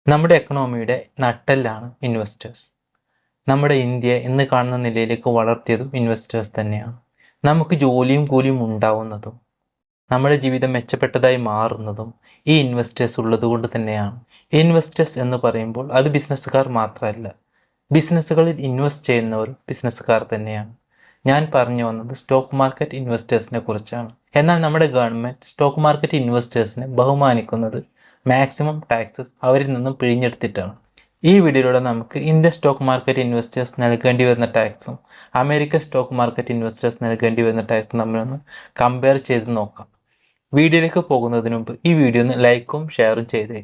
നമ്മുടെ എക്കണോമിയുടെ നട്ടെല്ലാണ് ഇൻവെസ്റ്റേഴ്സ്. നമ്മുടെ ഇന്ത്യയെ ഇന്ന് കാണുന്ന നിലയിലേക്ക് വളർത്തിയതും ഇൻവെസ്റ്റേഴ്സ് തന്നെയാണ്. നമുക്ക് ജോലിയും കൂലിയും ഉണ്ടാവുന്നതും നമ്മുടെ ജീവിതം മെച്ചപ്പെട്ടതായി മാറുന്നതും ഈ ഇൻവെസ്റ്റേഴ്സ് ഉള്ളത് കൊണ്ട് തന്നെയാണ്. ഇൻവെസ്റ്റേഴ്സ് എന്ന് പറയുമ്പോൾ അത് ബിസിനസ്സുകാർ മാത്രമല്ല, ബിസിനസ്സുകളിൽ ഇൻവെസ്റ്റ് ചെയ്യുന്നവരും ബിസിനസ്സുകാർ തന്നെയാണ്. ഞാൻ പറഞ്ഞു വന്നത് സ്റ്റോക്ക് മാർക്കറ്റ് ഇൻവെസ്റ്റേഴ്സിനെ കുറിച്ചാണ്. എന്നാൽ നമ്മുടെ ഗവൺമെൻറ് സ്റ്റോക്ക് മാർക്കറ്റ് ഇൻവെസ്റ്റേഴ്സിനെ ബഹുമാനിക്കുന്നത് മാക്സിമം ടാക്സസ് അവരിൽ നിന്നും പിഴിഞ്ഞെടുത്തിട്ടാണ്. ഈ വീഡിയോയിലൂടെ നമുക്ക് ഇന്ത്യൻ സ്റ്റോക്ക് മാർക്കറ്റ് ഇൻവെസ്റ്റേഴ്സ് നൽകേണ്ടി വരുന്ന ടാക്സും അമേരിക്കൻ സ്റ്റോക്ക് മാർക്കറ്റ് ഇൻവെസ്റ്റേഴ്സ് നൽകേണ്ടി വരുന്ന ടാക്സും തമ്മിലൊന്ന് കമ്പയർ ചെയ്ത് നോക്കാം. വീഡിയോയിലേക്ക് പോകുന്നതിന് മുമ്പ് ഈ വീഡിയോ ഒന്ന് ലൈക്കും ഷെയറും ചെയ്തേ.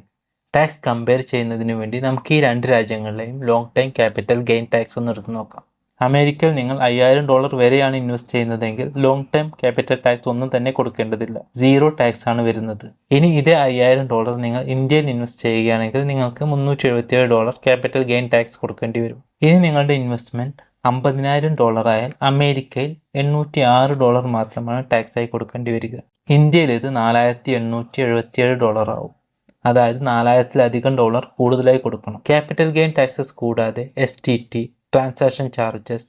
ടാക്സ് കമ്പയർ ചെയ്യുന്നതിന് വേണ്ടി നമുക്ക് ഈ രണ്ട് രാജ്യങ്ങളിലെയും long time capital gain tax ഒന്ന് എടുത്ത് നോക്കാം. അമേരിക്കയിൽ നിങ്ങൾ $5000 വരെയാണ് ഇൻവെസ്റ്റ് ചെയ്യുന്നതെങ്കിൽ ലോങ് ടൈം ക്യാപിറ്റൽ ടാക്സ് ഒന്നും തന്നെ കൊടുക്കേണ്ടതില്ല, 0 ടാക്സ് ആണ് വരുന്നത്. ഇനി ഇതേ $5000 നിങ്ങൾ ഇന്ത്യയിൽ ഇൻവെസ്റ്റ് ചെയ്യുകയാണെങ്കിൽ നിങ്ങൾക്ക് $377 ക്യാപിറ്റൽ ഗെയിൻ ടാക്സ് കൊടുക്കേണ്ടി വരും. ഇനി നിങ്ങളുടെ ഇൻവെസ്റ്റ്മെന്റ് $50000 ആയാൽ അമേരിക്കയിൽ $806 മാത്രമാണ് ടാക്സ് ആയി കൊടുക്കേണ്ടി വരിക. ഇന്ത്യയിൽ ഇത് $4877 ആവും. അതായത് $4000 കൂടുതലായി കൊടുക്കണം. ക്യാപിറ്റൽ ഗെയിൻ ടാക്സസ് കൂടാതെ STT, transaction charges,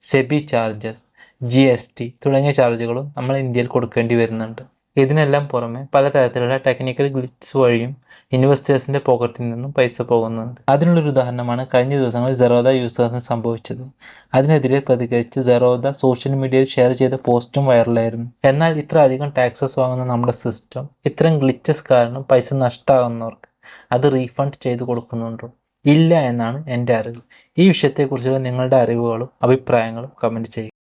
SEBI charges, GST തുടങ്ങിയ ചാർജുകളും നമ്മൾ ഇന്ത്യയിൽ കൊടുക്കേണ്ടി വരുന്നുണ്ട്. ഇതിനെല്ലാം പുറമെ പലതരത്തിലുള്ള ടെക്നിക്കൽ ഗ്ലിറ്റ്സ് വഴിയും ഇൻവെസ്റ്റേഴ്സിന്റെ പോക്കറ്റിൽ നിന്നും പൈസ പോകുന്നുണ്ട്. അതിനുള്ളൊരു ഉദാഹരണമാണ് കഴിഞ്ഞ ദിവസങ്ങളിൽ സെറോദ യൂസേഴ്സിന് സംഭവിച്ചത്. അതിനെതിരെ പ്രതികരിച്ച് സെറോദ സോഷ്യൽ മീഡിയയിൽ ഷെയർ ചെയ്ത പോസ്റ്റും വൈറലായിരുന്നു. എന്നാൽ ഇത്ര അധികം ടാക്സസ് വാങ്ങുന്ന നമ്മുടെ സിസ്റ്റം ഇത്തരം ഗ്ലിച്ചസ് കാരണം പൈസ നഷ്ടമാകുന്നവർക്ക് അത് റീഫണ്ട് ചെയ്ത് കൊടുക്കുന്നുണ്ടോ? ഇല്ല എന്നാണ് എൻ്റെ അറിവ്. ഈ വിഷയത്തെക്കുറിച്ചുള്ള നിങ്ങളുടെ അറിവുകളും അഭിപ്രായങ്ങളും കമൻറ്റ് ചെയ്യുക.